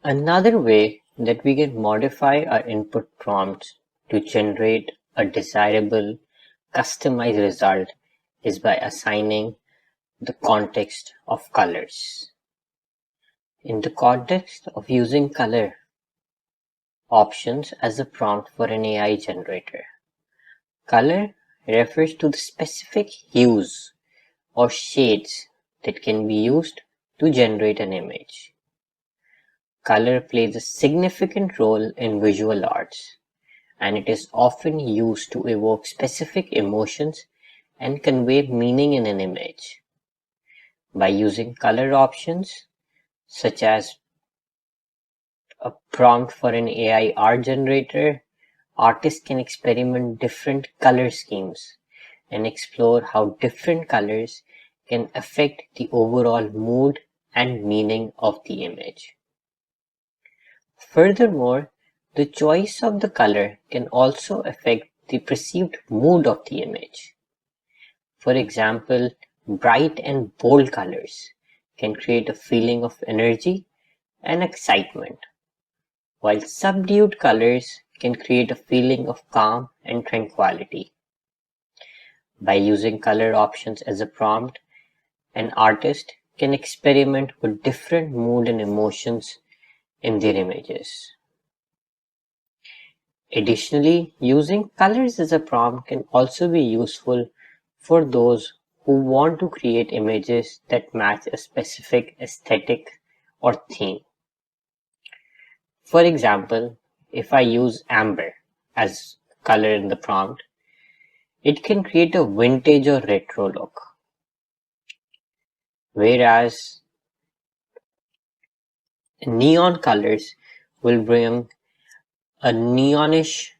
Another way that we can modify our input prompts to generate a desirable, customized result is by assigning the context of colors. In the context of using color options as a prompt for an AI generator, color refers to the specific hues or shades that can be used to generate an image. Color plays a significant role in visual arts, and it is often used to evoke specific emotions and convey meaning in an image. By using color options, such as a prompt for an AI art generator, artists can experiment different color schemes and explore how different colors can affect the overall mood and meaning of the image. Furthermore, the choice of the color can also affect the perceived mood of the image. For example, bright and bold colors can create a feeling of energy and excitement, while subdued colors can create a feeling of calm and tranquility. By using color options as a prompt, an artist can experiment with different mood and emotions in their images. Additionally, using colors as a prompt can also be useful for those who want to create images that match a specific aesthetic or theme. For example, if I use amber as color in the prompt, it can create a vintage or retro look, whereas neon colors will bring a neonish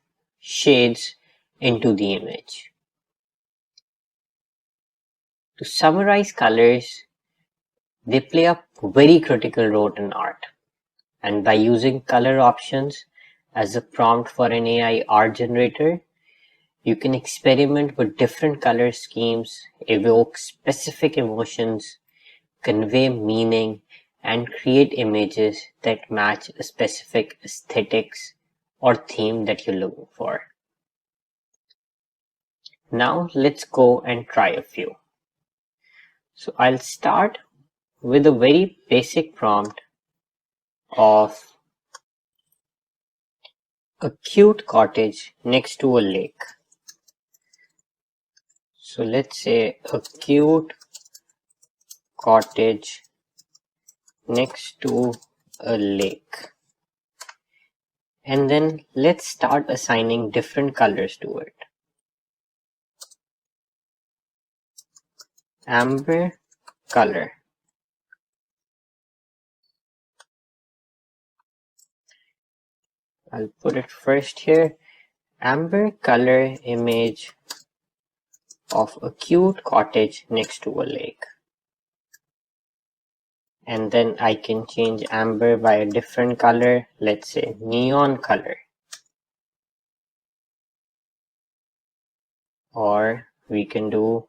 shades into the image. To summarize, colors, they play a very critical role in art, and by using color options as a prompt for an AI art generator, you can experiment with different color schemes, evoke specific emotions, convey meaning, and create images that match a specific aesthetics or theme that you're looking for. Now let's go and try a few. So I'll start with a very basic prompt of a cute cottage next to a lake. So let's say a cute cottage next to a lake. And then let's start assigning different colors to it. Amber color. I'll put it first here. Amber color image of a cute cottage next to a lake. And then I can change amber by a different color, let's say neon color. Or we can do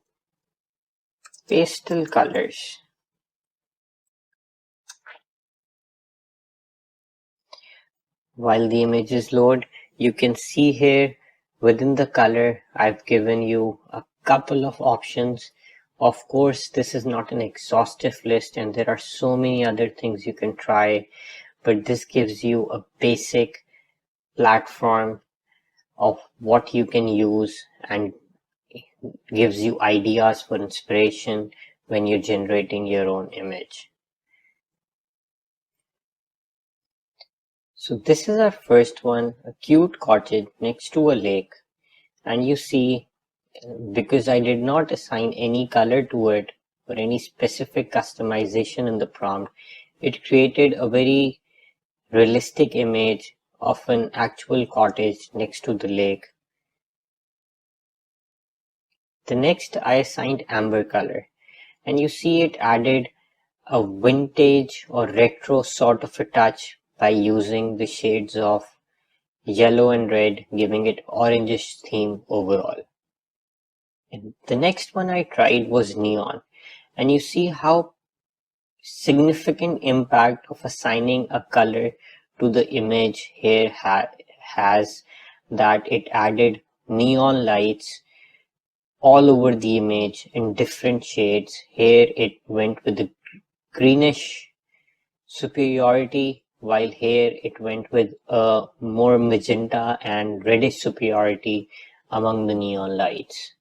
pastel colors. While the images load, you can see here within the color, I've given you a couple of options. Of course, this is not an exhaustive list and there are so many other things you can try, but this gives you a basic platform of what you can use and gives you ideas for inspiration when you're generating your own image. So this is our first one, a cute cottage next to a lake. And you see, because I did not assign any color to it or any specific customization in the prompt, it created a very realistic image of an actual cottage next to the lake. The next I assigned amber color, and you see it added a vintage or retro sort of a touch by using the shades of yellow and red, giving it orangish theme overall. And the next one I tried was neon, and you see how significant impact of assigning a color to the image here has that it added neon lights all over the image in different shades. Here it went with the greenish superiority, while here it went with a more magenta and reddish superiority among the neon lights.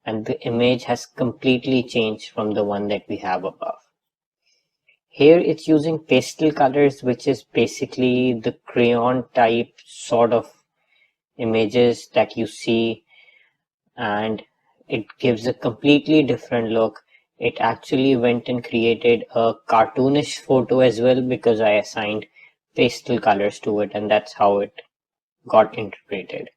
And the image has completely changed from the one that we have above. Here it's using pastel colors, which is basically the crayon type sort of images that you see, and it gives a completely different look. It actually went and created a cartoonish photo as well because I assigned pastel colors to it, and that's how it got interpreted.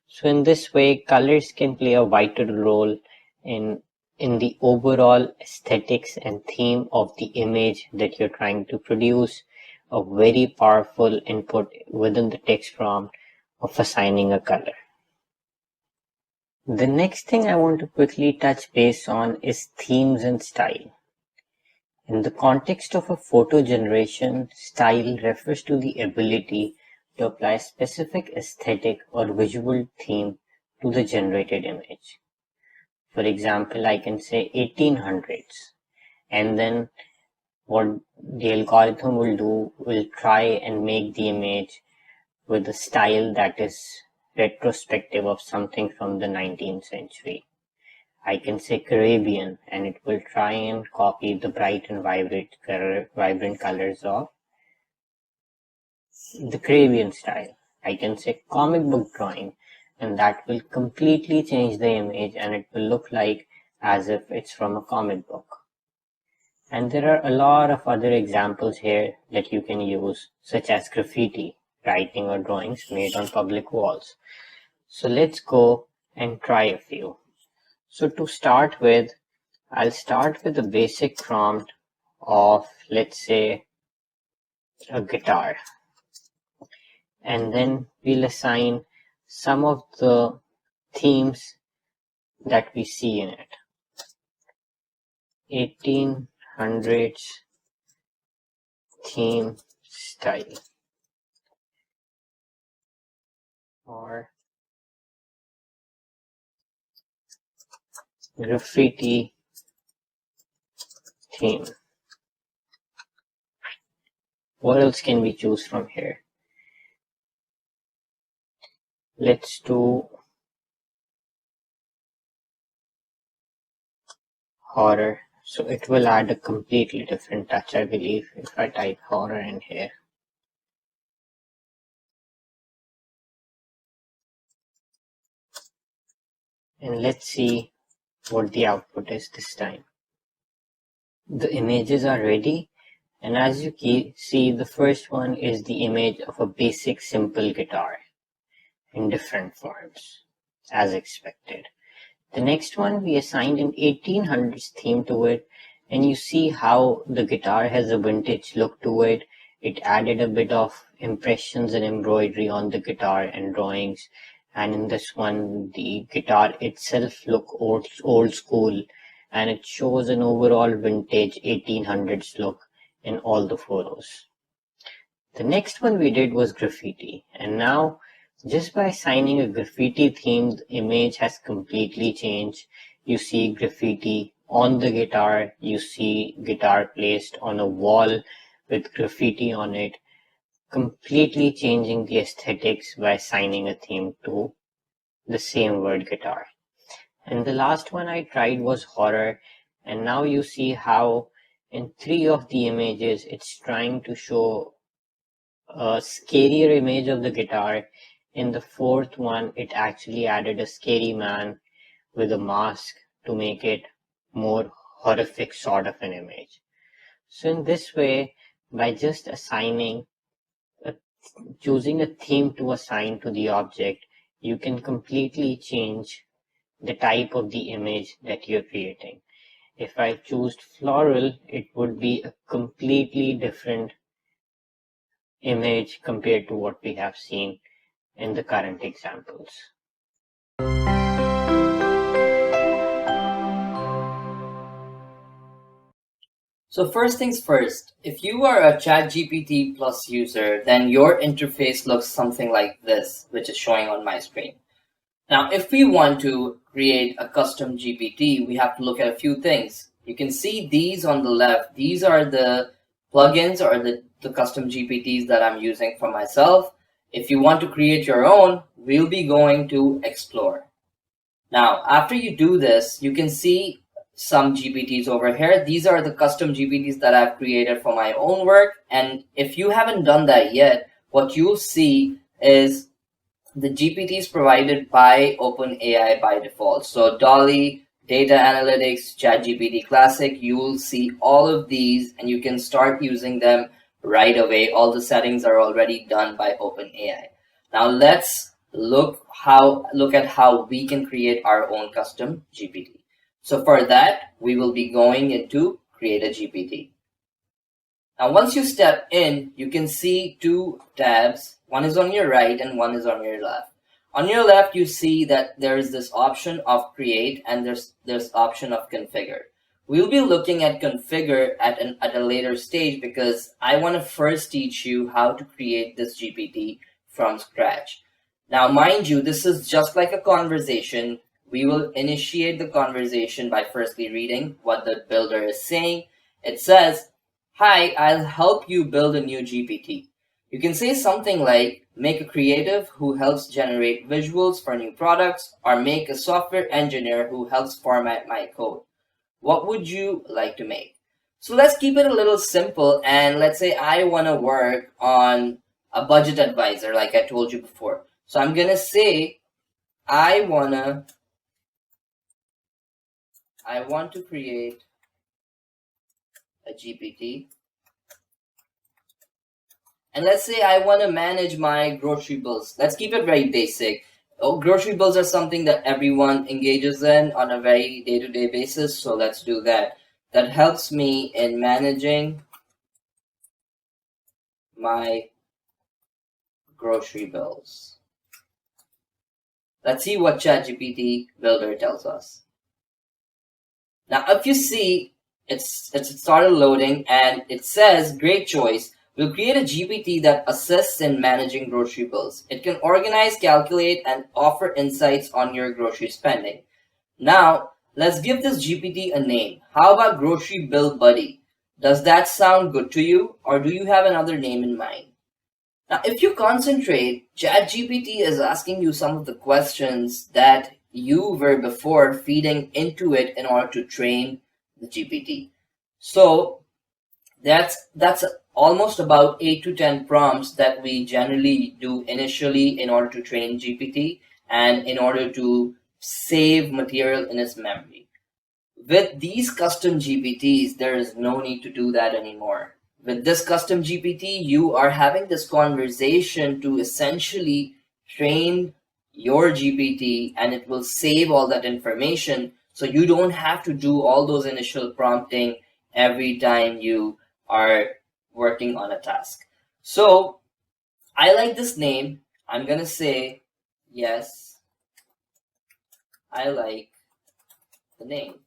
So in this way, colors can play a vital role in the overall aesthetics and theme of the image that you're trying to produce, a very powerful input within the text prompt of assigning a color. The next thing I want to quickly touch base on is themes and style. In the context of a photo generation, style refers to the ability to apply specific aesthetic or visual theme to the generated image. For example, I can say 1800s, and then what the algorithm will try and make the image with a style that is retrospective of something from the 19th century. I can say Caribbean, and it will try and copy the bright and vibrant colors of the Caribbean style. I can say comic book drawing, and that will completely change the image and it will look like as if it's from a comic book. And there are a lot of other examples here that you can use, such as graffiti, writing or drawings made on public walls. So let's go and try a few. So to start with, I'll start with a basic prompt of, let's say, a guitar. And then we'll assign some of the themes that we see in it. 1800s theme style, or graffiti theme. What else can we choose from here? Let's do horror. So it will add a completely different touch, I believe, if I type horror in here. And let's see what the output is this time. The images are ready, and as you see, the first one is the image of a basic simple guitar in different forms, as expected. The next one, we assigned an 1800s theme to it, and you see how the guitar has a vintage look to it. It added a bit of impressions and embroidery on the guitar and drawings, and in this one, the guitar itself look old school, and it shows an overall vintage 1800s look in all the photos. The next one we did was graffiti, and now just by assigning a graffiti themed image has completely changed. You see graffiti on the guitar, you see guitar placed on a wall with graffiti on it, completely changing the aesthetics by assigning a theme to the same word guitar. And the last one I tried was horror, and now you see how in 3 of the images it's trying to show a scarier image of the guitar. In the 4th one, it actually added a scary man with a mask to make it more horrific sort of an image. So in this way, by just choosing a theme to assign to the object, you can completely change the type of the image that you're creating. If I choose floral, it would be a completely different image compared to what we have seen in the current examples. So first things first, if you are a ChatGPT Plus user, then your interface looks something like this, which is showing on my screen. Now, if we want to create a custom GPT, we have to look at a few things. You can see these on the left. These are the plugins or the custom GPTs that I'm using for myself. If you want to create your own, we'll be going to Explore. Now, after you do this, you can see some GPTs over here. These are the custom GPTs that I've created for my own work. And if you haven't done that yet, what you'll see is the GPTs provided by OpenAI by default. So Dolly, Data Analytics, ChatGPT Classic, you will see all of these and you can start using them right away. All the settings are already done by OpenAI. Now let's look at how we can create our own custom GPT. So for that, we will be going into Create a GPT. Now, once you step in, you can see two tabs. One is on your right and one is on your left. On your left, you see that there is this option of create and there's option of configure. We'll be looking at configure at a later stage because I want to first teach you how to create this GPT from scratch. Now, mind you, this is just like a conversation. We will initiate the conversation by firstly reading what the builder is saying. It says, "Hi, I'll help you build a new GPT." You can say something like, "Make a creative who helps generate visuals for new products," or "Make a software engineer who helps format my code." What would you like to make? So let's keep it a little simple, and let's say I want to work on a budget advisor like I told you before. So I'm going to say, I want to create a GPT. And let's say I want to manage my grocery bills. Let's keep it very basic. Grocery bills are something that everyone engages in on a very day-to-day basis. So let's do that. That helps me in managing my grocery bills. Let's see what ChatGPT Builder tells us. Now, if you see, it started loading and it says, "Great choice. We'll create a GPT that assists in managing grocery bills. It can organize, calculate, and offer insights on your grocery spending." Now, let's give this GPT a name. How about Grocery Bill Buddy? Does that sound good to you, or do you have another name in mind? Now, if you concentrate, ChatGPT is asking you some of the questions that you were before feeding into it in order to train the GPT. So that's almost about 8 to 10 prompts that we generally do initially in order to train GPT and in order to save material in its memory. With these custom GPTs, there is no need to do that anymore. With this custom GPT, you are having this conversation to essentially train your GPT, and it will save all that information. So you don't have to do all those initial prompting every time you are working on a task. So I like this name. I'm going to say, yes, I like the name.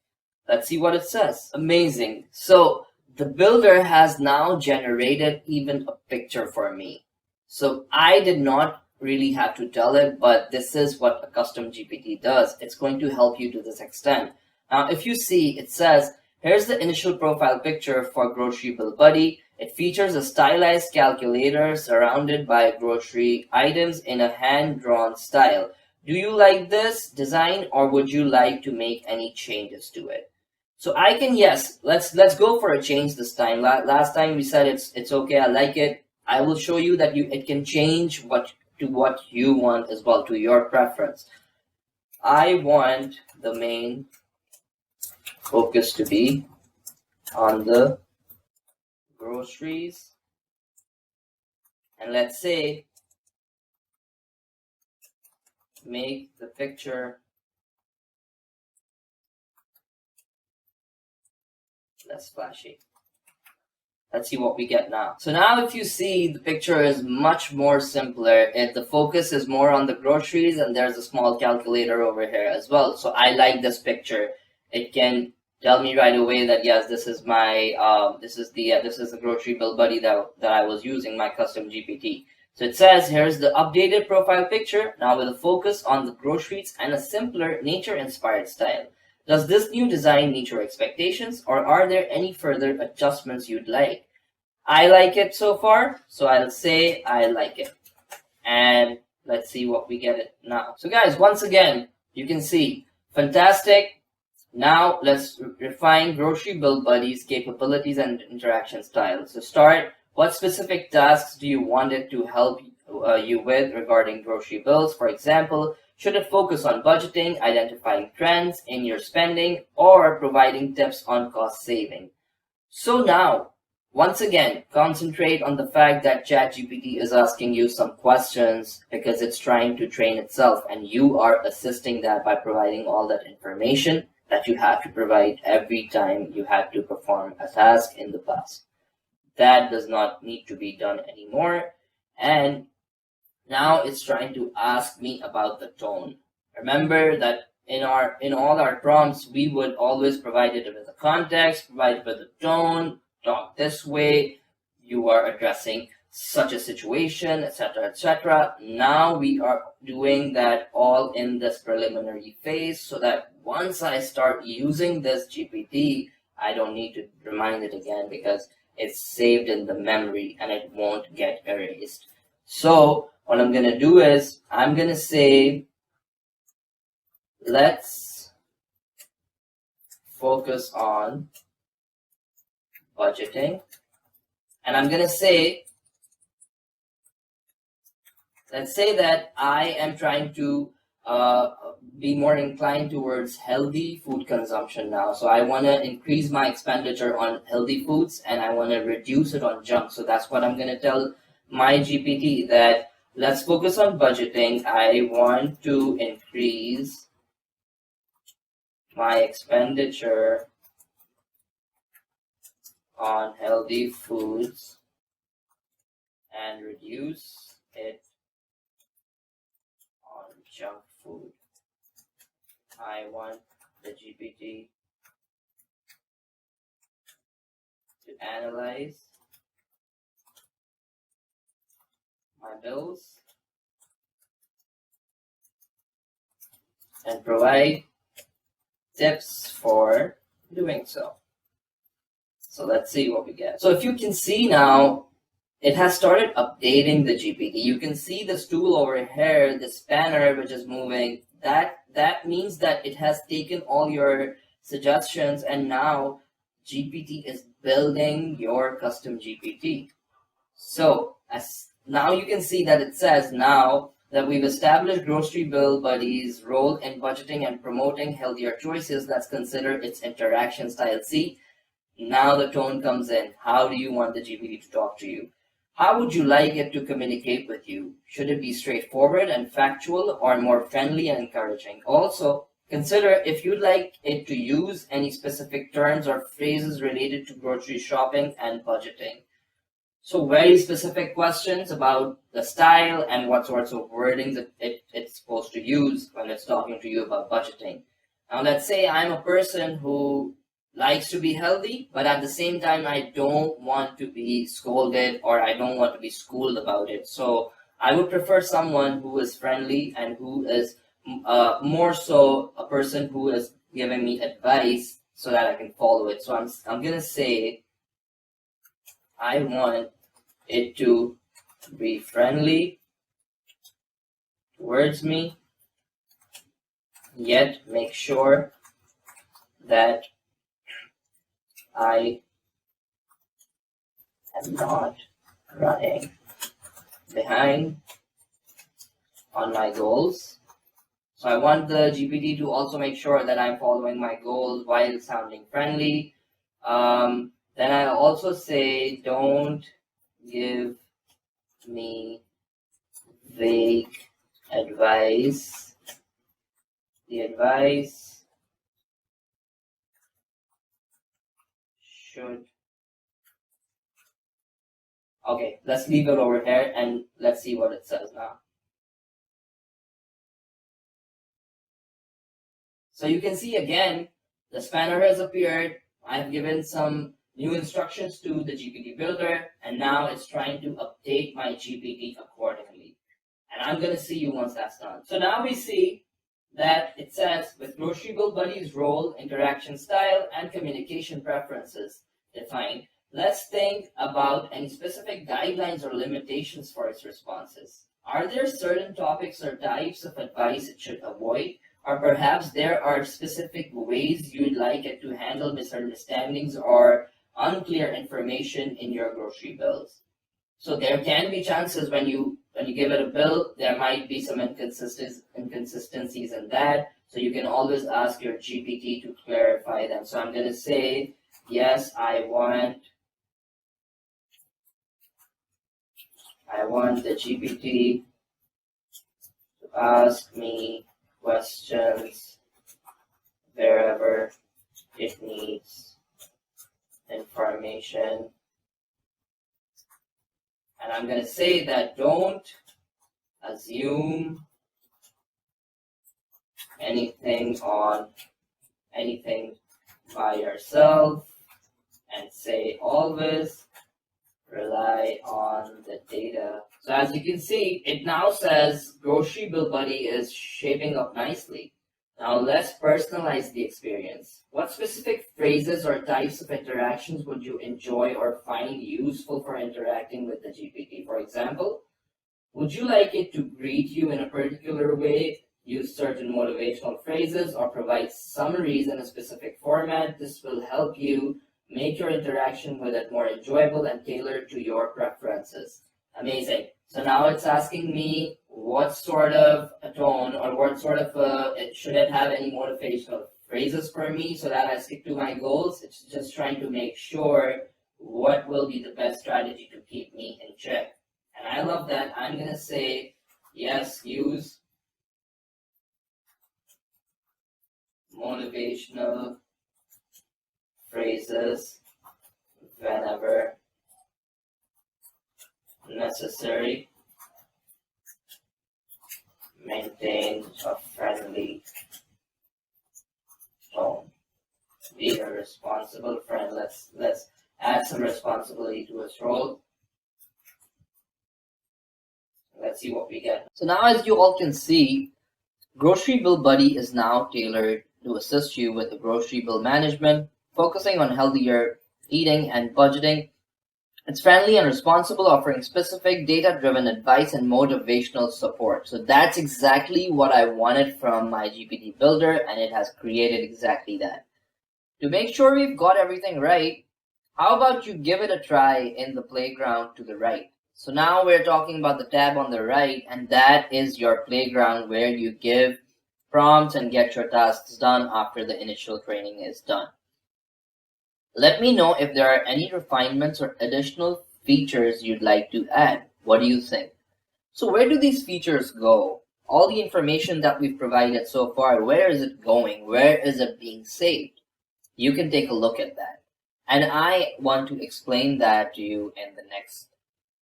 Let's see what it says. Amazing. So the builder has now generated even a picture for me. So I did not really have to tell it, but this is what a custom GPT does. It's going to help you to this extent. Now, if you see, it says, here's the initial profile picture for Grocery Bill Buddy. It features a stylized calculator surrounded by grocery items in a hand-drawn style. Do you like this design, or would you like to make any changes to it? So I can, yes, let's go for a change this time. Last time we said it's okay, I like it. I will show you that it can change what you want as well, to your preference. I want the main focus to be on the groceries, and let's say make the picture less flashy. Let's see what we get now. So now if you see, the picture is much more simpler. The focus is more on the groceries, and there's a small calculator over here as well. So I like this picture. It can tell me right away that yes, this is my this is the grocery bill buddy that I was using, my custom GPT. So it says here's the updated profile picture now with a focus on the groceries and a simpler nature-inspired style. Does this new design meet your expectations, or are there any further adjustments you'd like? I like it so far, so I'll say I like it. And let's see what we get it now. So guys, once again, you can see fantastic. Now let's refine grocery bill buddy's capabilities and interaction styles. So start, what specific tasks do you want it to help you with regarding grocery bills? For example, should it focus on budgeting, identifying trends in your spending, or providing tips on cost saving? So now, once again, concentrate on the fact that ChatGPT is asking you some questions because it's trying to train itself, and you are assisting that by providing all that information that you have to provide every time you had to perform a task in the past. That does not need to be done anymore. And now it's trying to ask me about the tone. Remember that in all our prompts, we would always provide it with the context, provide it with the tone, talk this way, you are addressing such a situation, etc., etc. Now we are doing that all in this preliminary phase so that once I start using this GPT, I don't need to remind it again because it's saved in the memory and it won't get erased. So what I'm going to do is I'm going to say, let's focus on budgeting. And I'm going to say, let's say that I am trying to be more inclined towards healthy food consumption now. So I want to increase my expenditure on healthy foods and I want to reduce it on junk. So that's what I'm going to tell my GPT, that let's focus on budgeting. I want to increase my expenditure on healthy foods and reduce it on junk food. I want the GPT to analyze my bills and provide tips for doing so. So let's see what we get. So if you can see now, it has started updating the GPT. You can see this tool over here, this banner which is moving. That means that it has taken all your suggestions and now GPT is building your custom GPT. So now you can see that it says now that we've established grocery bill buddy's role in budgeting and promoting healthier choices. Let's consider its interaction style. See, now the tone comes in. How do you want the GPT to talk to you? How would you like it to communicate with you? Should it be straightforward and factual or more friendly and encouraging? Also, consider if you'd like it to use any specific terms or phrases related to grocery shopping and budgeting. So very specific questions about the style and what sorts of wordings it's supposed to use when it's talking to you about budgeting. Now let's say I'm a person who likes to be healthy, but at the same time I don't want to be scolded or I don't want to be schooled about it. So I would prefer someone who is friendly and who is more so a person who is giving me advice so that I can follow it. So I'm gonna say I want it to be friendly towards me, yet make sure that I am not running behind on my goals. So I want the GPT to also make sure that I'm following my goals while sounding friendly. Then I also say, don't give me vague advice. The advice should... Okay, let's leave it over here and let's see what it says now. So you can see again, The spanner has appeared. I've given some new instructions to the GPT builder, and now it's trying to update my GPT accordingly. And I'm going to see you once that's done. So now we see that it says with Grocery Bill Buddy's role, interaction style, and communication preferences defined, let's think about any specific guidelines or limitations for its responses. Are there certain topics or types of advice it should avoid? Or perhaps there are specific ways you'd like it to handle misunderstandings or unclear information in your grocery bills. So there can be chances when you give it a bill, there might be some inconsistencies in that. So you can always ask your GPT to clarify them. So I'm going to say, yes, I want the GPT to ask me questions wherever it needs information. And I'm going to say that don't assume anything by yourself, and say always rely on the data. So as you can see, it now says Grocery Bill Buddy is shaping up nicely. Now let's personalize the experience. What specific phrases or types of interactions would you enjoy or find useful for interacting with the GPT? For example, would you like it to greet you in a particular way, use certain motivational phrases, or provide summaries in a specific format? This will help you make your interaction with it more enjoyable and tailored to your preferences. Amazing. So now it's asking me what sort of a tone or what sort of should it have any motivational phrases for me so that I stick to my goals. It's just trying to make sure what will be the best strategy to keep me in check. And I love that. I'm going to say, yes, use motivational phrases whenever necessary. Maintain a friendly tone. Be a responsible friend. Let's add some responsibility to its role. Let's see what we get. So now, as you all can see, Grocery Bill Buddy is now tailored to assist you with the grocery bill management, focusing on healthier eating and budgeting. It's friendly and responsible, offering specific data-driven advice and motivational support. So that's exactly what I wanted from my GPT builder, and it has created exactly that. To make sure we've got everything right, how about you give it a try in the playground to the right? So now we're talking about the tab on the right, and that is your playground where you give prompts and get your tasks done after the initial training is done. Let me know if there are any refinements or additional features you'd like to add. What do you think? So where do these features go? All the information that we've provided so far, where is it going? Where is it being saved? You can take a look at that. And I want to explain that to you in the next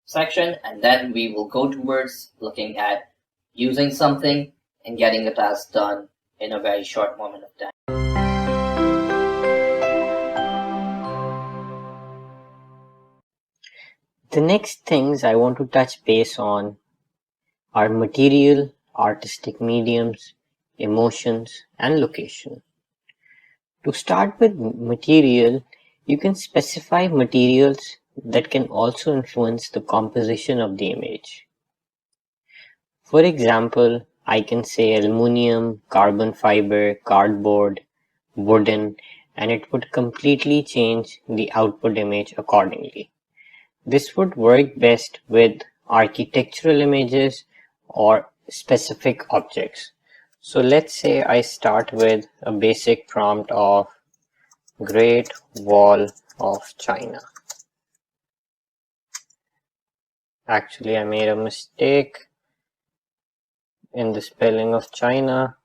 section, and then we will go towards looking at using something and getting a task done in a very short moment of time. The next things I want to touch base on are material, artistic mediums, emotions, and location. To start with material, you can specify materials that can also influence the composition of the image. For example, I can say aluminum, carbon fiber, cardboard, wooden, and it would completely change the output image accordingly. This would work best with architectural images or specific objects. So let's say I start with a basic prompt of Great Wall of China. Actually, I made a mistake in the spelling of China.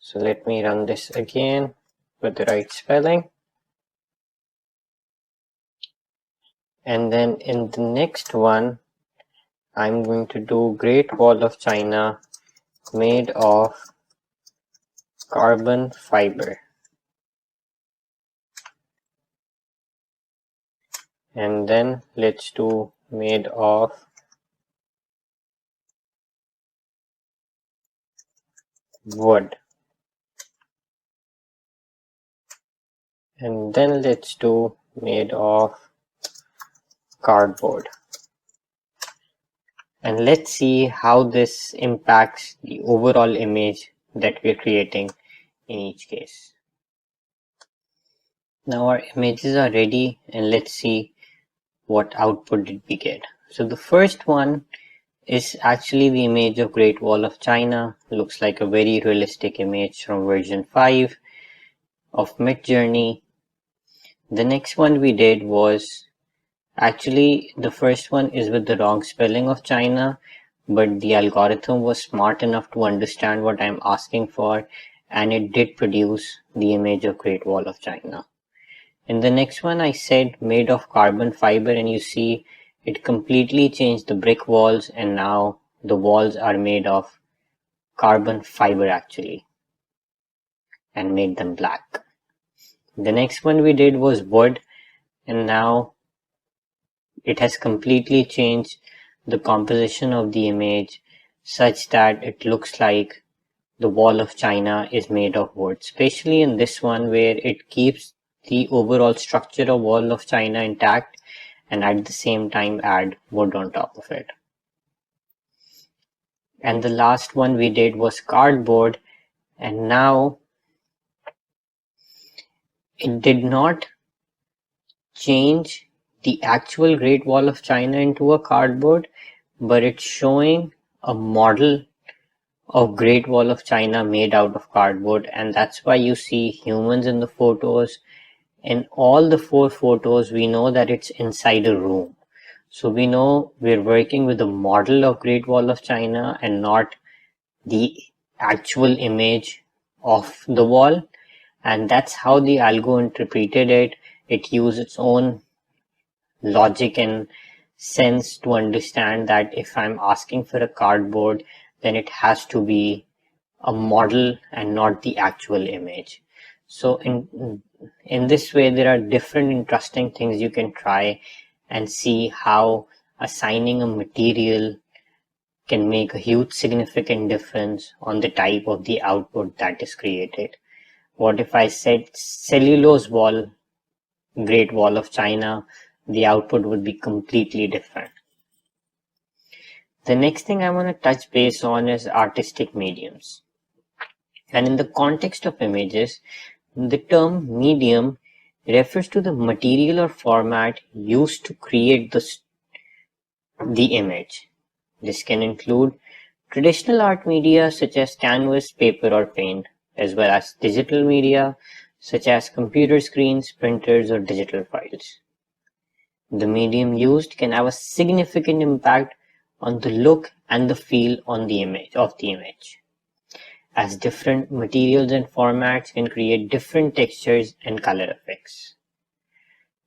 So let me run this again with the right spelling. And then in the next one, I'm going to do Great Wall of China made of carbon fiber. and then let's do made of wood, and then let's do made of cardboard. And let's see how this impacts the overall image that we're creating in each case. Now our images are ready, and let's see what output did we get. So the first one is actually the image of Great Wall of China. Looks like a very realistic image from version 5 of MidJourney. The next one we did was, actually the first one is with the wrong spelling of China, but the algorithm was smart enough to understand what I'm asking for, and it did produce the image of Great Wall of China. In the next one I said made of carbon fiber, and you see it completely changed the brick walls, and now the walls are made of carbon fiber actually, and made them black. The next one we did was wood, and now it has completely changed the composition of the image such that it looks like the wall of China is made of wood, especially in this one where it keeps the overall structure of wall of China intact and at the same time add wood on top of it. And the last one we did was cardboard, and now it did not change the actual Great Wall of China into a cardboard, but it's showing a model of Great Wall of China made out of cardboard, and that's why you see humans in the photos. In all the 4 photos, we know that it's inside a room. So we know we're working with a model of Great Wall of China and not the actual image of the wall. And that's how the algo interpreted it. It used its own logic and sense to understand that if I'm asking for a cardboard, then it has to be a model and not the actual image. So in this way, there are different interesting things you can try and see how assigning a material can make a huge significant difference on the type of the output that is created. What if I said cellulose wall, Great Wall of China, the output would be completely different. The next thing I want to touch base on is artistic mediums. And in the context of images, the term medium refers to the material or format used to create the image. This can include traditional art media such as canvas, paper, or paint, as well as digital media such as computer screens, printers, or digital files. The medium used can have a significant impact on the look and the feel on the image, as different materials and formats can create different textures and color effects.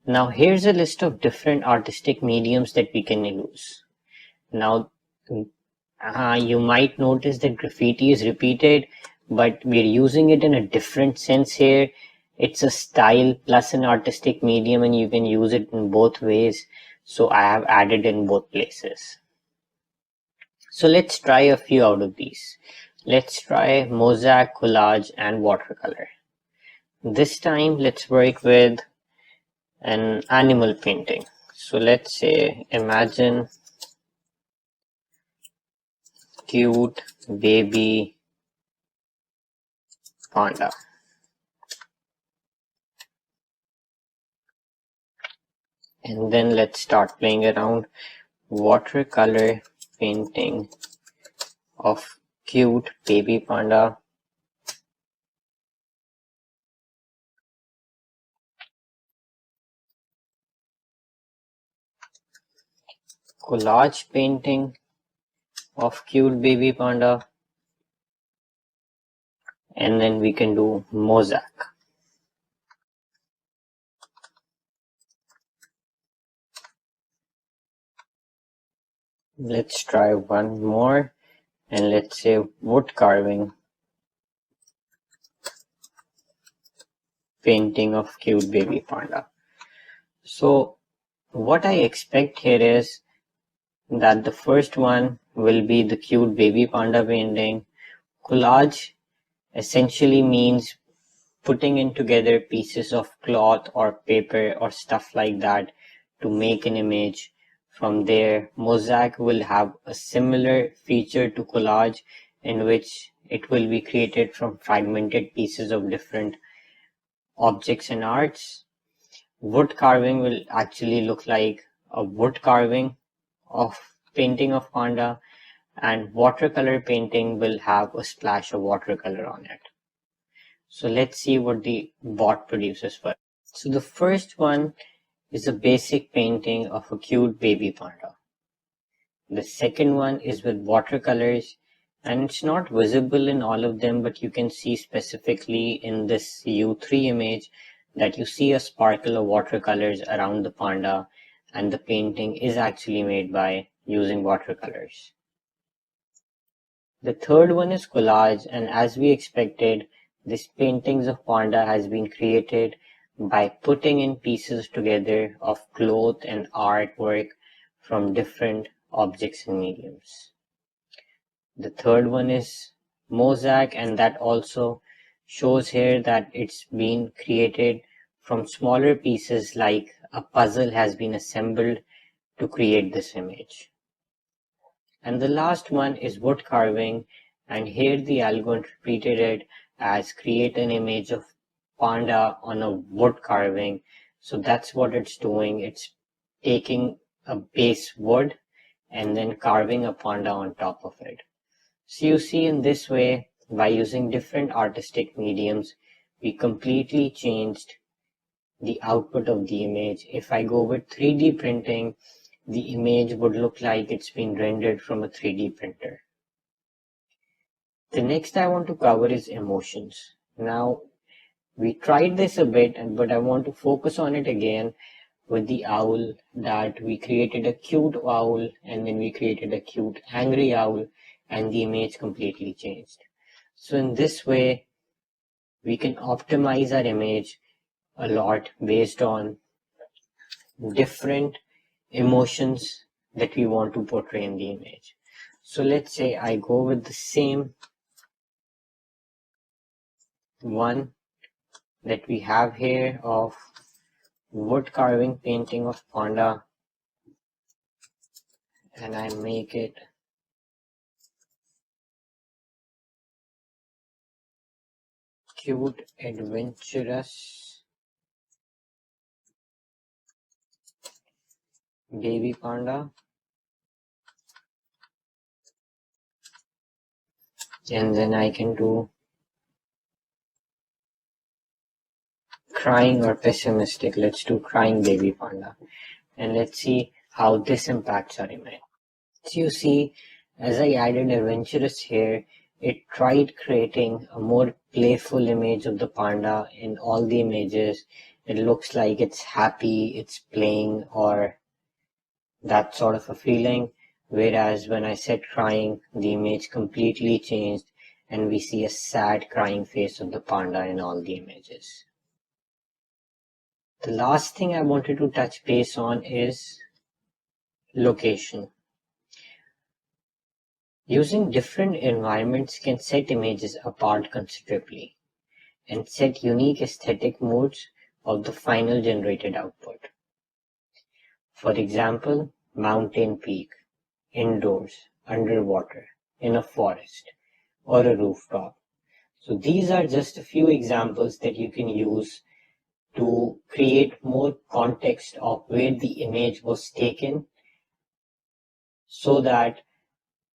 Now here's a list of different artistic mediums that we can use. Now you might notice that graffiti is repeated, but we're using it in a different sense here. It's a style plus an artistic medium, and you can use it in both ways. So I have added in both places. So let's try a few out of these. Let's try mosaic, collage, and watercolor. This time let's work with an animal painting. So let's say imagine cute baby panda. And then let's start playing around. Watercolor painting of cute baby panda. Collage painting of cute baby panda. And then we can do mosaic. Let's try one more, and let's say wood carving painting of cute baby panda. So What I expect here is that the first one will be the cute baby panda painting. Collage essentially means putting in together pieces of cloth or paper or stuff like that to make an image. From there, mosaic will have a similar feature to collage, in which it will be created from fragmented pieces of different objects and arts. Wood carving will actually look like a wood carving of painting of panda, and watercolor painting will have a splash of watercolor on it. So let's see what the bot produces first. So the first one is a basic painting of a cute baby panda. The second one is with watercolors, and it's not visible in all of them, but you can see specifically in this U3 image that you see a sparkle of watercolors around the panda, and the painting is actually made by using watercolors. The third one is collage, and as we expected, this paintings of panda has been created by putting in pieces together of cloth and artwork from different objects and mediums. The third one is mosaic, and that also shows here that it's been created from smaller pieces, like a puzzle has been assembled to create this image. And the last one is wood carving, and here the algo interpreted it as create an image of panda on a wood carving. So that's what it's doing. It's taking a base wood and then carving a panda on top of it. So you see, in this way, by using different artistic mediums, we completely changed the output of the image. If I go with 3D printing, the image would look like it's been rendered from a 3D printer. The next I want to cover is emotions. Now, we tried this a bit, but I want to focus on it again with the owl, that we created a cute owl and then we created a cute angry owl, and the image completely changed. So in this way, we can optimize our image a lot based on different emotions that we want to portray in the image. So let's say I go with the same one that we have here of wood carving painting of panda, and I make it cute, adventurous baby panda, and then I can do crying or pessimistic. Let's do crying baby panda, and let's see how this impacts our image. So you see, as I added adventurous here, it tried creating a more playful image of the panda. In all the images, it looks like it's happy, it's playing, or that sort of a feeling. Whereas when I said crying, the image completely changed and we see a sad crying face of the panda in all the images. The last thing I wanted to touch base on is location. Using different environments can set images apart considerably and set unique aesthetic moods of the final generated output. For example, mountain peak, indoors, underwater, in a forest, or a rooftop. So these are just a few examples that you can use to create more context of where the image was taken, so that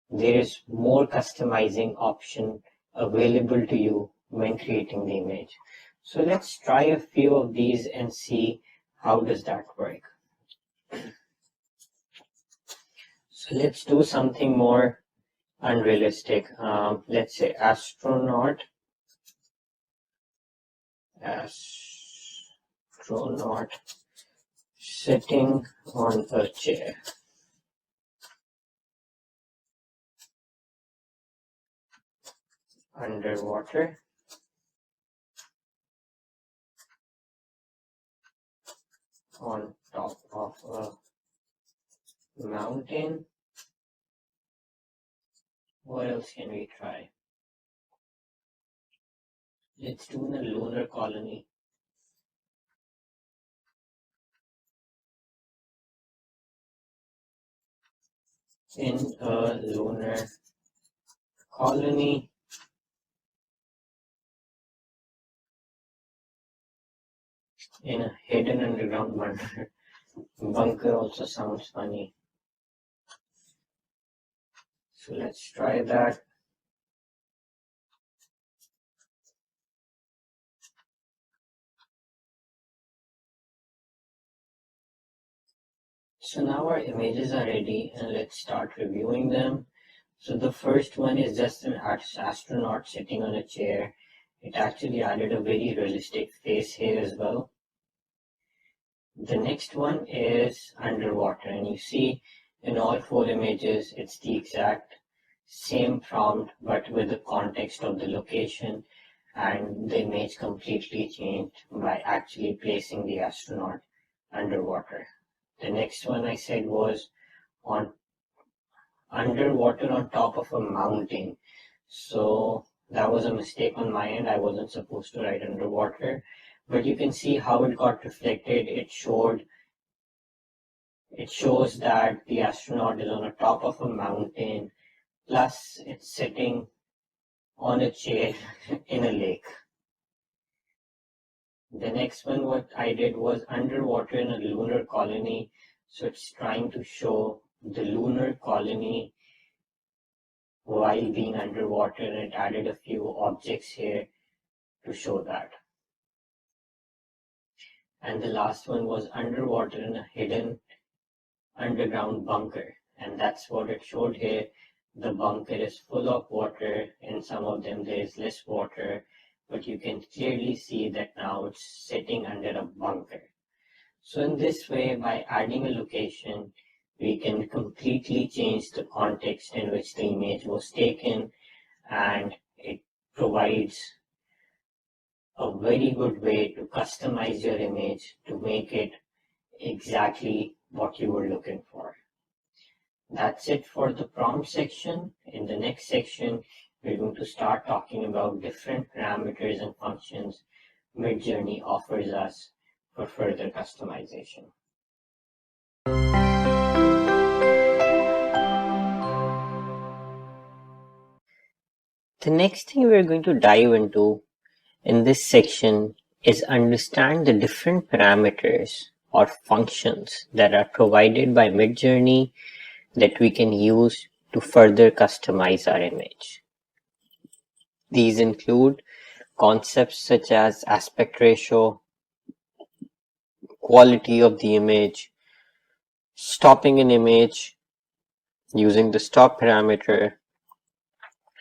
there is more customizing option available to you when creating the image. So let's try a few of these and see how does that work. So let's do something more unrealistic. Let's say astronaut sitting on a chair. Underwater. On top of a mountain. What else can we try? Let's do the lunar colony. In a lunar colony, in a hidden underground bunker. Bunker also sounds funny. So let's try that. So now our images are ready and let's start reviewing them. So the first one is just an astronaut sitting on a chair. It actually added a very realistic face here as well. The next one is underwater, and you see in all four images it's the exact same prompt but with the context of the location, and the image completely changed by actually placing the astronaut underwater. The next one I said was on underwater on top of a mountain. So that was a mistake on my end. I wasn't supposed to write underwater, but you can see how it got reflected. It shows that the astronaut is on the top of a mountain, plus it's sitting on a chair in a lake. The next one, what I did was underwater in a lunar colony. So it's trying to show the lunar colony while being underwater, and it added a few objects here to show that. And the last one was underwater in a hidden underground bunker, and that's what it showed here. The bunker is full of water. In some of them there is less water, but you can clearly see that now it's sitting under a bunker. So in this way, by adding a location, we can completely change the context in which the image was taken, and it provides a very good way to customize your image to make it exactly what you were looking for. That's it for the prompt section. In the next section, we're going to start talking about different parameters and functions MidJourney offers us for further customization. The next thing we're going to dive into in this section is understand the different parameters or functions that are provided by MidJourney that we can use to further customize our image. These include concepts such as aspect ratio, quality of the image, stopping an image using the stop parameter,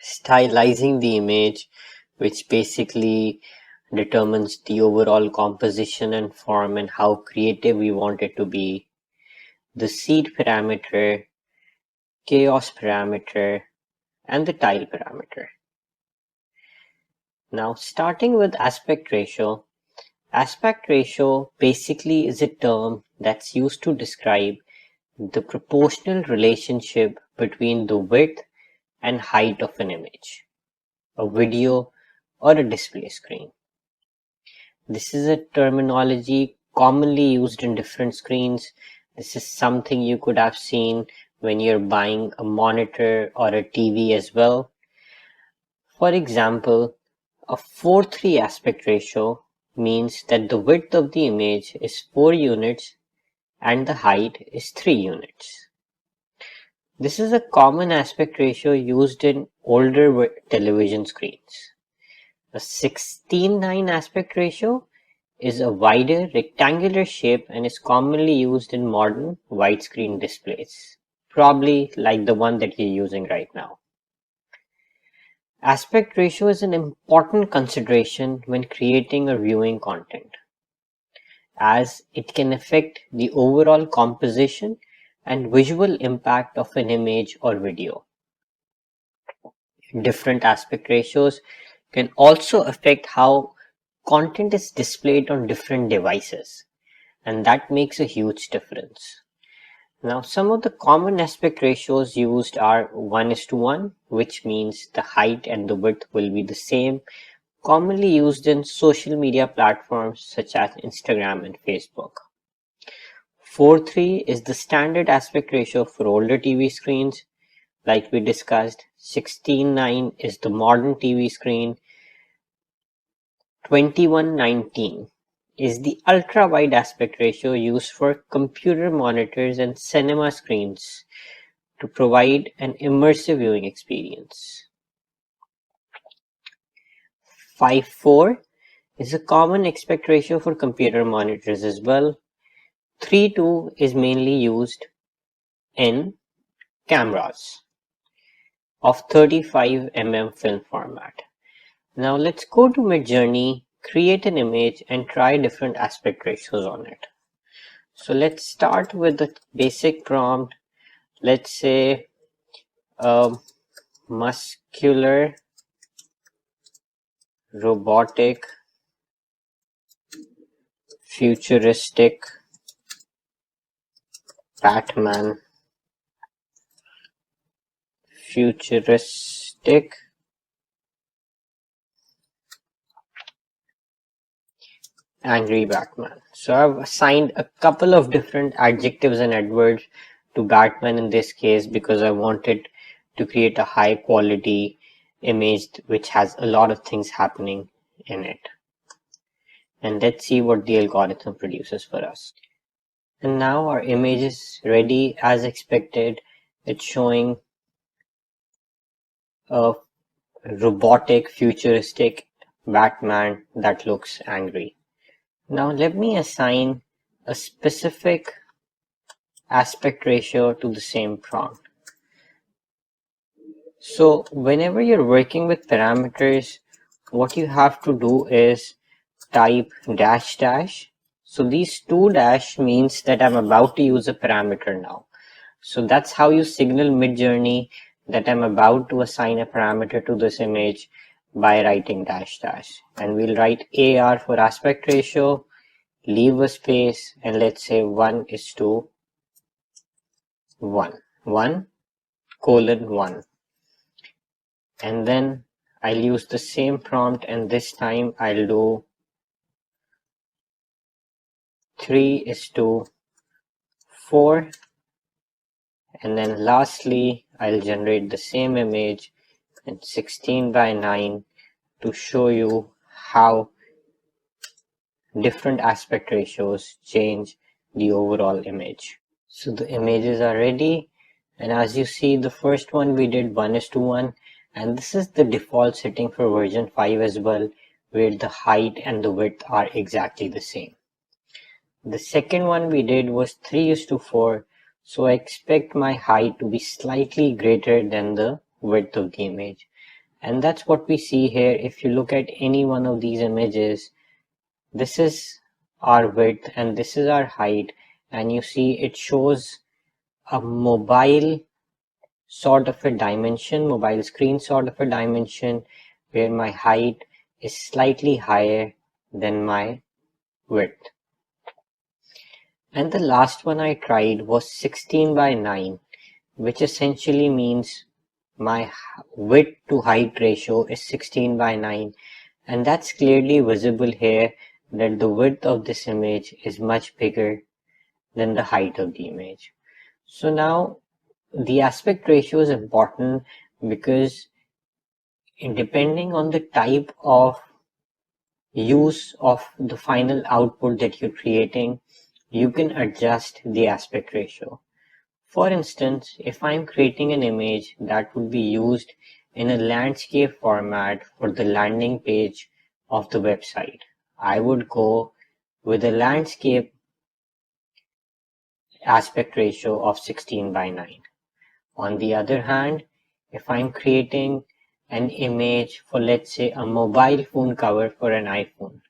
stylizing the image, which basically determines the overall composition and form and how creative we want it to be, the seed parameter, chaos parameter, and the tile parameter. Now, starting with aspect ratio. Aspect ratio basically is a term that's used to describe the proportional relationship between the width and height of an image, a video, or a display screen. This is a terminology commonly used in different screens. This is something you could have seen when you're buying a monitor or a TV as well. For example, a 4:3 aspect ratio means that the width of the image is 4 units and the height is 3 units. This is a common aspect ratio used in older television screens. A 16:9 aspect ratio is a wider rectangular shape and is commonly used in modern widescreen displays, probably like the one that you're using right now. Aspect ratio is an important consideration when creating or viewing content, as it can affect the overall composition and visual impact of an image or video. Different aspect ratios can also affect how content is displayed on different devices. and that makes a huge difference. Now, some of the common aspect ratios used are 1:1, which means the height and the width will be the same, commonly used in social media platforms such as Instagram and Facebook. 4:3 is the standard aspect ratio for older TV screens, like we discussed. 16:9 is the modern TV screen. 21:19 is the ultra-wide aspect ratio used for computer monitors and cinema screens to provide an immersive viewing experience. 5:4 is a common aspect ratio for computer monitors as well. 3:2 is mainly used in cameras of 35mm film format. Now let's go to MidJourney, create an image and try different aspect ratios on it. So let's start with the basic prompt. Let's say muscular robotic futuristic Batman futuristic angry Batman. So I've assigned a couple of different adjectives and adverbs to Batman in this case because I wanted to create a high quality image which has a lot of things happening in it. And let's see what the algorithm produces for us. And now our image is ready as expected. It's showing a robotic futuristic Batman that looks angry. Now let me assign a specific aspect ratio to the same prompt. So whenever you're working with parameters, what you have to do is type dash dash. So these two dash means that I'm about to use a parameter now. So that's how you signal MidJourney that I'm about to assign a parameter to this image by writing dash dash. And we'll write AR for aspect ratio, leave a space, and let's say 1:1. 1:1. And then I'll use the same prompt, and this time I'll do 3:4. And then lastly, I'll generate the same image in 16:9 to show you how different aspect ratios change the overall image. So the images are ready, and as you see, the first one we did 1:1, and this is the default setting for version 5 as well, where the height and the width are exactly the same. The second one we did was 3:4, so I expect my height to be slightly greater than the width of the image. And that's what we see here. If you look at any one of these images, this is our width and this is our height, and you see it shows a mobile sort of a dimension, mobile screen sort of a dimension, where my height is slightly higher than my width. And the last one I tried was 16:9, which essentially means my width to height ratio is 16:9, and that's clearly visible here that the width of this image is much bigger than the height of the image. So now the aspect ratio is important because depending on the type of use of the final output that you're creating, you can adjust the aspect ratio. For instance, if I'm creating an image that would be used in a landscape format for the landing page of the website, I would go with a landscape aspect ratio of 16:9. On the other hand, if I'm creating an image for, let's say, a mobile phone cover for an iPhone,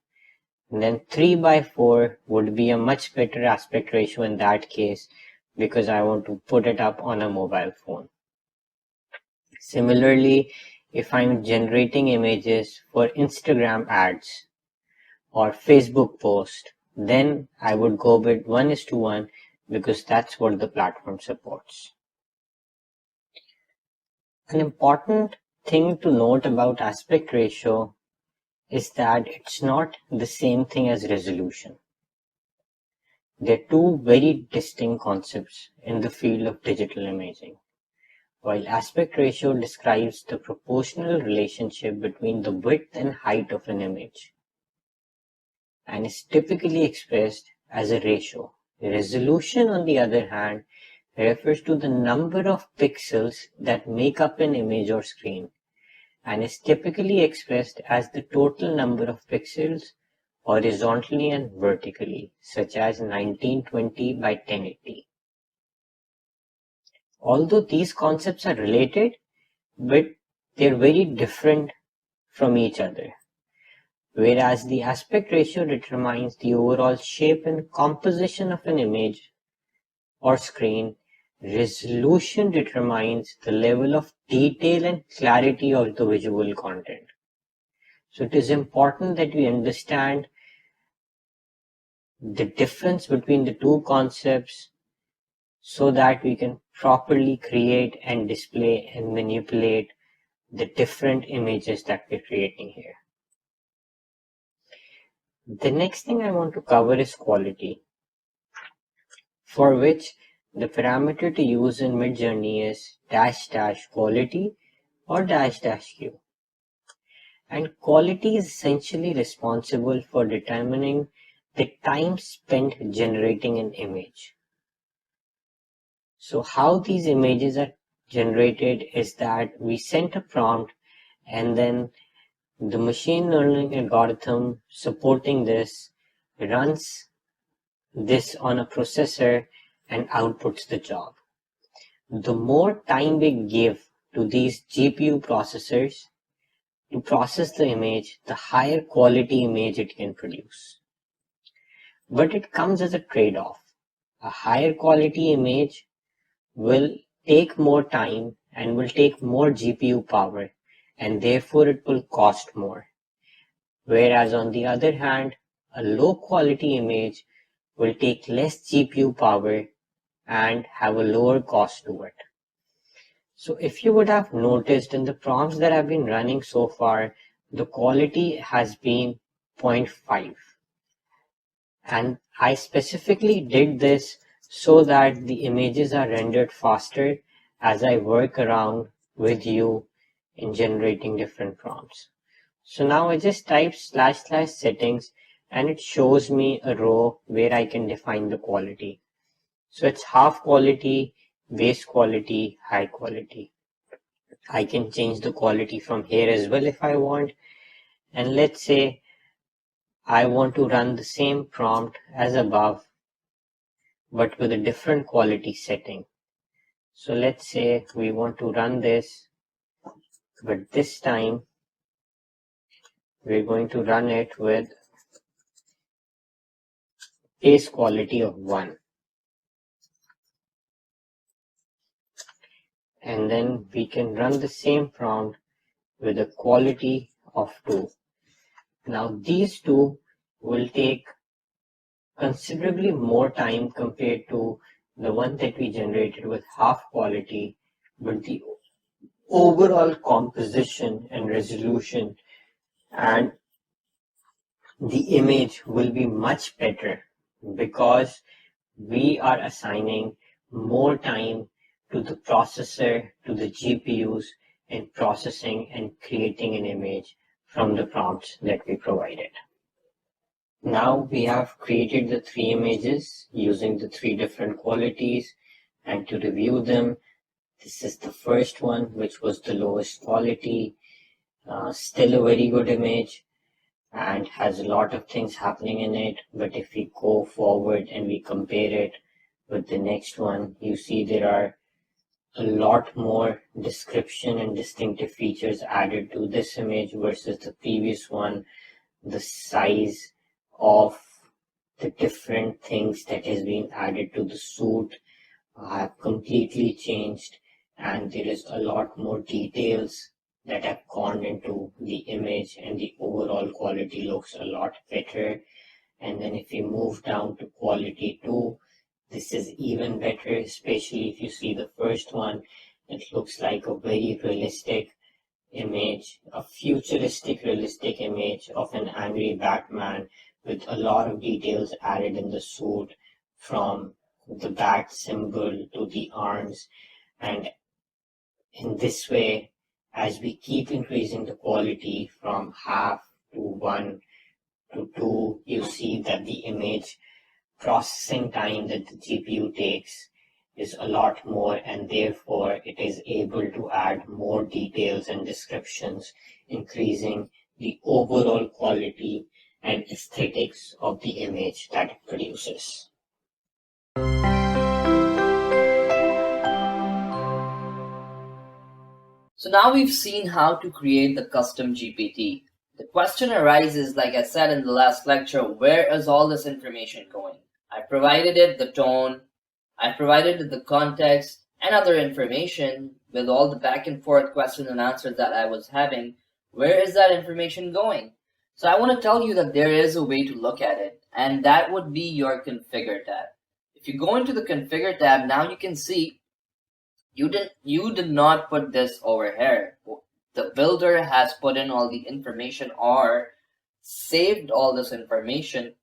then 3:4 would be a much better aspect ratio in that case because I want to put it up on a mobile phone. Similarly, if I'm generating images for Instagram ads or Facebook post then I would go with 1:1 because that's what the platform supports. An important thing to note about aspect ratio is that it's not the same thing as resolution. They're two very distinct concepts in the field of digital imaging. While aspect ratio describes the proportional relationship between the width and height of an image and is typically expressed as a ratio, resolution, on the other hand, refers to the number of pixels that make up an image or screen and is typically expressed as the total number of pixels horizontally and vertically, such as 1920 by 1080. Although these concepts are related, but they're very different from each other. Whereas the aspect ratio determines the overall shape and composition of an image or screen, resolution determines the level of detail and clarity of the visual content. So it is important that we understand the difference between the two concepts so that we can properly create and display and manipulate the different images that we're creating here. The next thing I want to cover is quality, for which the parameter to use in MidJourney is --quality or --q. And quality is essentially responsible for determining the time spent generating an image. So how these images are generated is that we send a prompt and then the machine learning algorithm supporting this runs this on a processor and outputs the job. The more time we give to these GPU processors to process the image, the higher quality image it can produce. But it comes as a trade-off. A higher quality image will take more time and will take more GPU power, and therefore it will cost more. Whereas on the other hand, a low quality image will take less GPU power and have a lower cost to it. So if you would have noticed in the prompts that I've been running so far, the quality has been 0.5. And I specifically did this so that the images are rendered faster as I work around with you in generating different prompts. So now I just type / settings and it shows me a row where I can define the quality. So it's half quality, base quality, high quality. I can change the quality from here as well if I want. And let's say I want to run the same prompt as above, but with a different quality setting. So let's say we want to run this, but this time we're going to run it with base quality of 1. And then we can run the same prompt with a quality of 2. Now these two will take considerably more time compared to the one that we generated with half quality, but the overall composition and resolution and the image will be much better because we are assigning more time to the processor, to the GPUs in processing and creating an image from the prompts that we provided. Now we have created the 3 images using the 3 different qualities, and to review them, this is the first one, which was the lowest quality, still a very good image and has a lot of things happening in it. But if we go forward and we compare it with the next one, you see there are a lot more description and distinctive features added to this image versus the previous one. The size of the different things that has been added to the suit have completely changed, and there is a lot more details that have gone into the image, and the overall quality looks a lot better. And then if you move down to quality 2, this is even better, especially if you see the first one. It looks like a very realistic image, a futuristic realistic image of an angry Batman with a lot of details added in the suit, from the bat symbol to the arms. And in this way, as we keep increasing the quality from half to 1 to 2, you see that the image processing time that the GPU takes is a lot more, and therefore it is able to add more details and descriptions, increasing the overall quality and aesthetics of the image that it produces. So now we've seen how to create the custom GPT. The question arises, like I said in the last lecture, where is all this information going? I provided it the tone, I provided it the context and other information with all the back and forth questions and answers that I was having. Where is that information going? So I want to tell you that there is a way to look at it, and that would be your configure tab. If you go into the configure tab, now you can see you did not put this over here. The builder has put in all the information or saved all this information,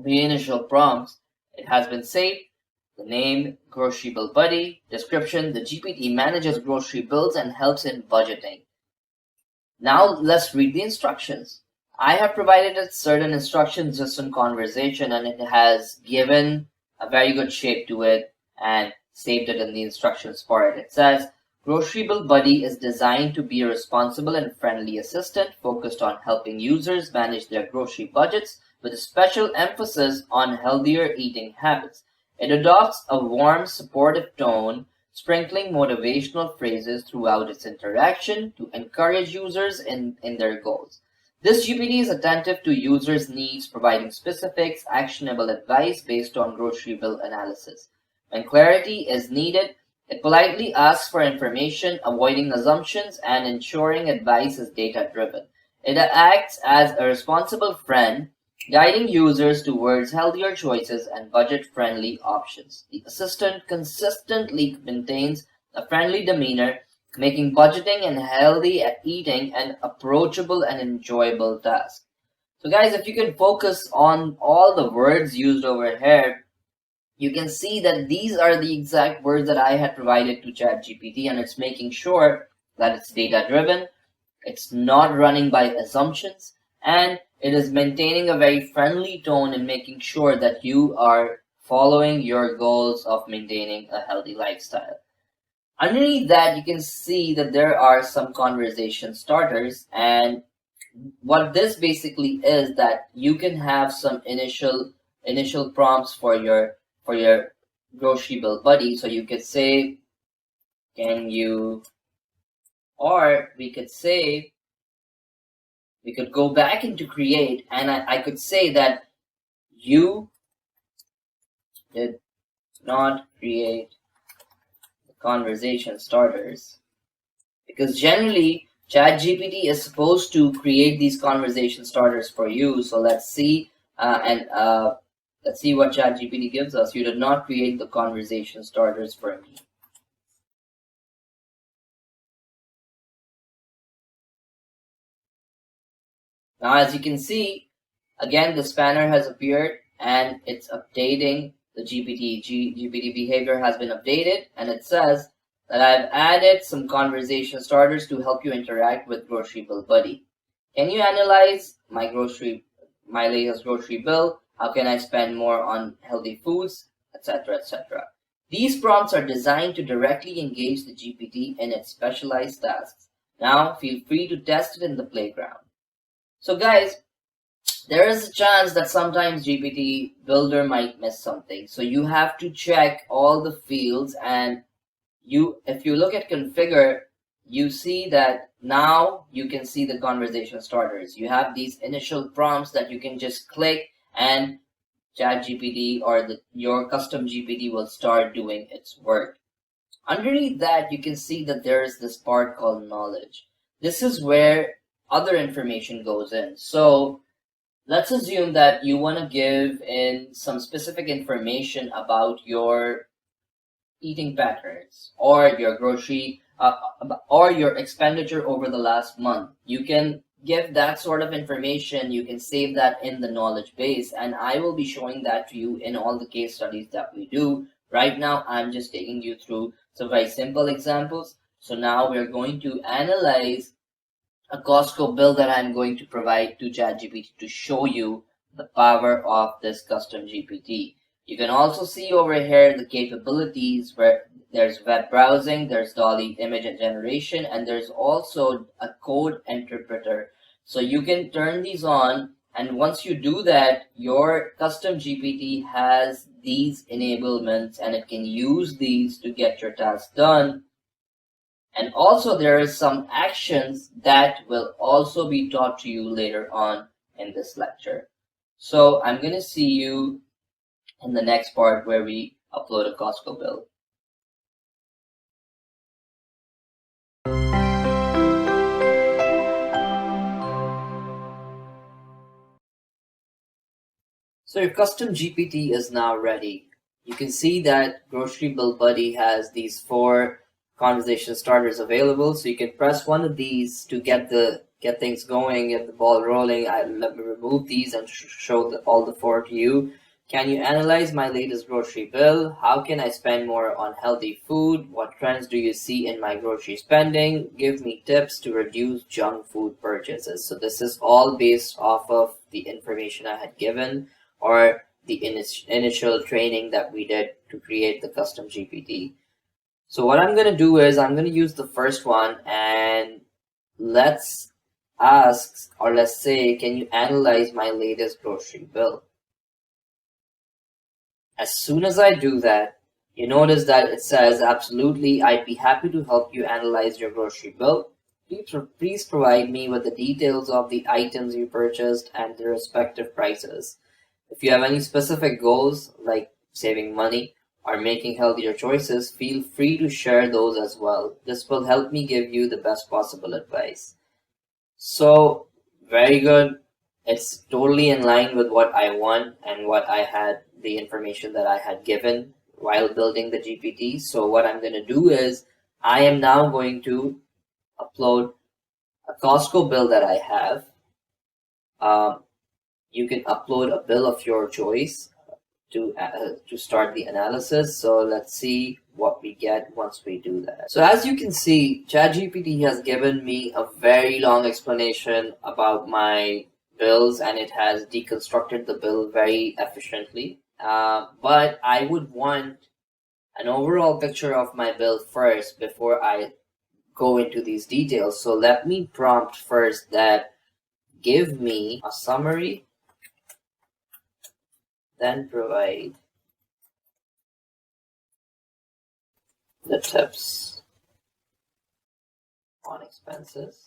the initial prompts. It has been saved. The name, grocery bill buddy, description, the GPT manages grocery bills and helps in budgeting. Now let's read the instructions. I have provided it certain instructions just in conversation, and it has given a very good shape to it and saved it in the instructions for it. It says, Grocery Bill Buddy is designed to be a responsible and friendly assistant focused on helping users manage their grocery budgets with a special emphasis on healthier eating habits. It adopts a warm, supportive tone, sprinkling motivational phrases throughout its interaction to encourage users in their goals. This GPT is attentive to users' needs, providing specific, actionable advice based on grocery bill analysis. When clarity is needed, it politely asks for information, avoiding assumptions and ensuring advice is data-driven. It acts as a responsible friend, guiding users towards healthier choices and budget-friendly options. The assistant consistently maintains a friendly demeanor, making budgeting and healthy eating an approachable and enjoyable task. So guys, if you can focus on all the words used over here, you can see that these are the exact words that I had provided to ChatGPT, and it's making sure that it's data-driven, it's not running by assumptions, and it is maintaining a very friendly tone and making sure that you are following your goals of maintaining a healthy lifestyle. Underneath that, you can see that there are some conversation starters, and what this basically is that you can have some initial prompts for your grocery bill buddy. So you could say, can you, or we could say, we could go back into create, and I could say that you did not create the conversation starters, because generally ChatGPT is supposed to create these conversation starters for you. So let's see, let's see what ChatGPT gives us. You did not create the conversation starters for me. Now, as you can see, again, the spanner has appeared and it's updating the GPT. GPT behavior has been updated, and it says that I've added some conversation starters to help you interact with Grocery Bill Buddy. Can you analyze my latest grocery bill? How can I spend more on healthy foods, etc., etc. These prompts are designed to directly engage the GPT in its specialized tasks. Now, feel free to test it in the playground. So guys, there is a chance that sometimes GPT Builder might miss something. So you have to check all the fields, and if you look at configure, you see that now you can see the conversation starters. You have these initial prompts that you can just click, and ChatGPT or your custom GPT will start doing its work. Underneath that, you can see that there is this part called knowledge. This is where other information goes in. So let's assume that you want to give in some specific information about your eating patterns or your grocery or your expenditure over the last month. You can give that sort of information. You can save that in the knowledge base, and I will be showing that to you in all the case studies that we do. Right now, I'm just taking you through some very simple examples. So now we're going to analyze a Costco bill that I'm going to provide to ChatGPT to show you the power of this custom GPT. You can also see over here the capabilities where there's web browsing, there's Dolly image generation, and there's also a code interpreter. So you can turn these on, and once you do that, your custom GPT has these enablements and it can use these to get your task done. And also there is some actions that will also be taught to you later on in this lecture. So I'm going to see you in the next part where we upload a Costco bill. So your custom GPT is now ready. You can see that Grocery Bill Buddy has these 4 conversation starters available. So you can press one of these to get things going, get the ball rolling. Let me remove these and show all the 4 to you. Can you analyze my latest grocery bill? How can I spend more on healthy food? What trends do you see in my grocery spending? Give me tips to reduce junk food purchases. So this is all based off of the information I had given or the initial training that we did to create the custom GPT. So what I'm going to do is I'm going to use the first one, and let's ask, or let's say, can you analyze my latest grocery bill? As soon as I do that, you notice that it says, absolutely, I'd be happy to help you analyze your grocery bill. Please provide me with the details of the items you purchased and their respective prices. If you have any specific goals, like saving money or making healthier choices, feel free to share those as well. This will help me give you the best possible advice. So, very good. It's totally in line with what I want and what I had, the information that I had given while building the GPT. So what I'm going to do is I am now going to upload a Costco bill that I have. You can upload a bill of your choice to start the analysis. So let's see what we get once we do that. So as you can see, ChatGPT has given me a very long explanation about my bills, and it has deconstructed the bill very efficiently. But I would want an overall picture of my bill first before I go into these details. So let me prompt first that give me a summary, then provide the tips on expenses.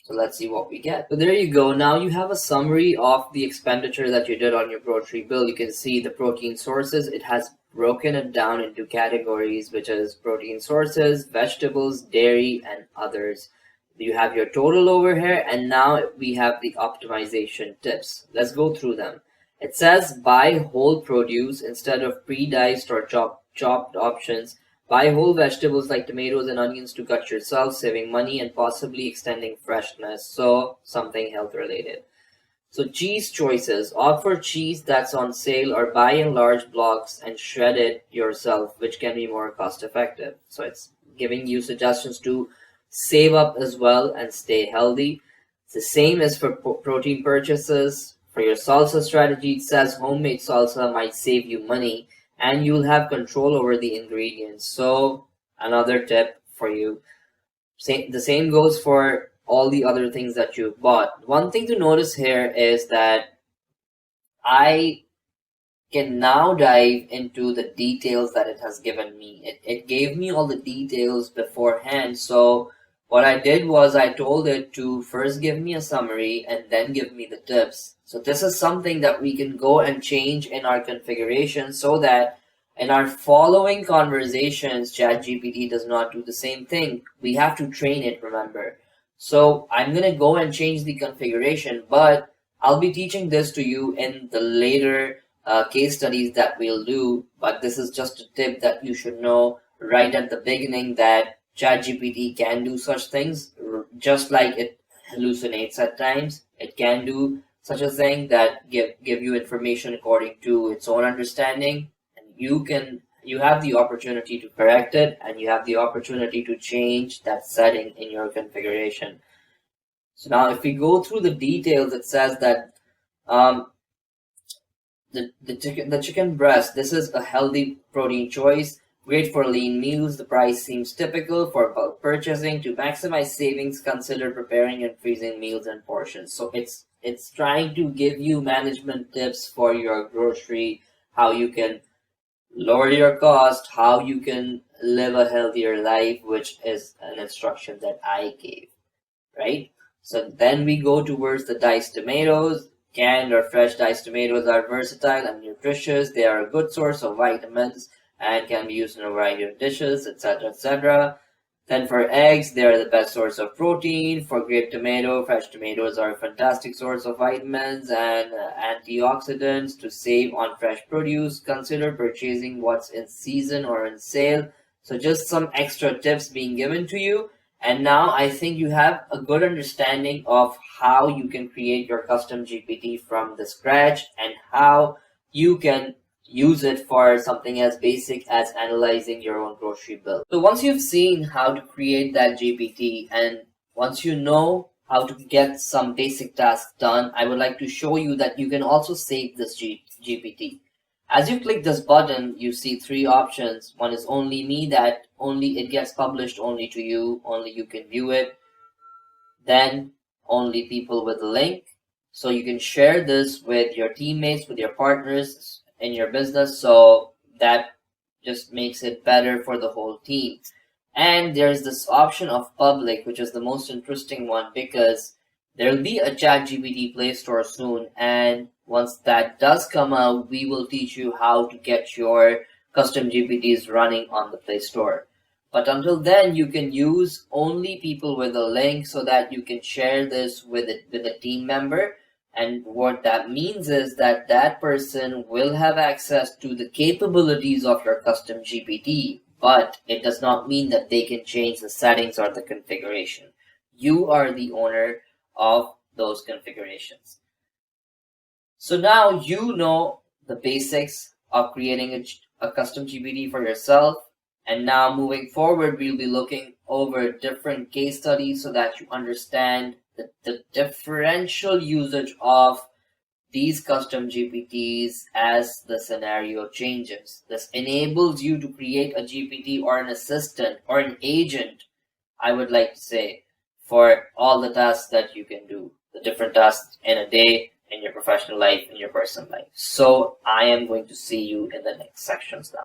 So let's see what we get. So there you go. Now you have a summary of the expenditure that you did on your grocery bill. You can see the protein sources. It has broken it down into categories, which is protein sources, vegetables, dairy, and others. You have your total over here, and now we have the optimization tips. Let's go through them. It says buy whole produce instead of pre-diced or chopped options. Buy whole vegetables like tomatoes and onions to cut yourself, saving money and possibly extending freshness. So something health related. So cheese choices. Opt for cheese that's on sale or buy in large blocks and shred it yourself, which can be more cost effective. So it's giving you suggestions to save up as well and stay healthy. It's the same as for protein purchases. For your salsa strategy, it says homemade salsa might save you money and you'll have control over the ingredients. So another tip for you. The same goes for all the other things that you've bought. One thing to notice here is that I can now dive into the details that it has given me. It gave me all the details beforehand. So what I did was I told it to first give me a summary and then give me the tips. So this is something that we can go and change in our configuration so that in our following conversations, ChatGPT does not do the same thing. We have to train it, remember. So I'm going to go and change the configuration, but I'll be teaching this to you in the later case studies that we'll do. But this is just a tip that you should know right at the beginning, that ChatGPT can do such things, just like it hallucinates at times. It can do such a thing that give you information according to its own understanding, and you have the opportunity to correct it, and you have the opportunity to change that setting in your configuration. So now if we go through the details, it says that the chicken breast, this is a healthy protein choice, great for lean meals. The price seems typical for bulk purchasing. To maximize savings, consider preparing and freezing meals and portions. So it's trying to give you management tips for your grocery, how you can lower your cost, how you can live a healthier life, which is an instruction that I gave, right? So then we go towards the diced tomatoes. Canned or fresh diced tomatoes are versatile and nutritious. They are a good source of vitamins and can be used in a variety of dishes, etc., etc. Then for eggs, they are the best source of protein. For grape tomato, fresh tomatoes are a fantastic source of vitamins and antioxidants. To save on fresh produce, consider purchasing what's in season or in sale. So just some extra tips being given to you. And now I think you have a good understanding of how you can create your custom GPT from the scratch, and how you can use it for something as basic as analyzing your own grocery bill. So once you've seen how to create that GPT, and once you know how to get some basic tasks done, I would like to show you that you can also save this GPT. As you click this button, you see three options. One is only me, that only it gets published only to you, only you can view it. Then only people with a link, so you can share this with your teammates, with your partners in your business, so that just makes it better for the whole team. And there's this option of public, which is the most interesting one, because there'll be a ChatGPT Play Store soon, and once that does come out, we will teach you how to get your custom GPTs running on the Play Store. But until then, you can use only people with a link, so that you can share this with a team member. And what that means is that that person will have access to the capabilities of your custom GPT, but it does not mean that they can change the settings or the configuration. You are the owner of those configurations. So now you know the basics of creating a custom GPT for yourself. And now moving forward, we'll be looking over different case studies so that you understand the differential usage of these custom GPTs as the scenario changes. This enables you to create a GPT or an assistant or an agent, I would like to say, for all the tasks that you can do, the different tasks in a day, in your professional life, in your personal life. So I am going to see you in the next sections now.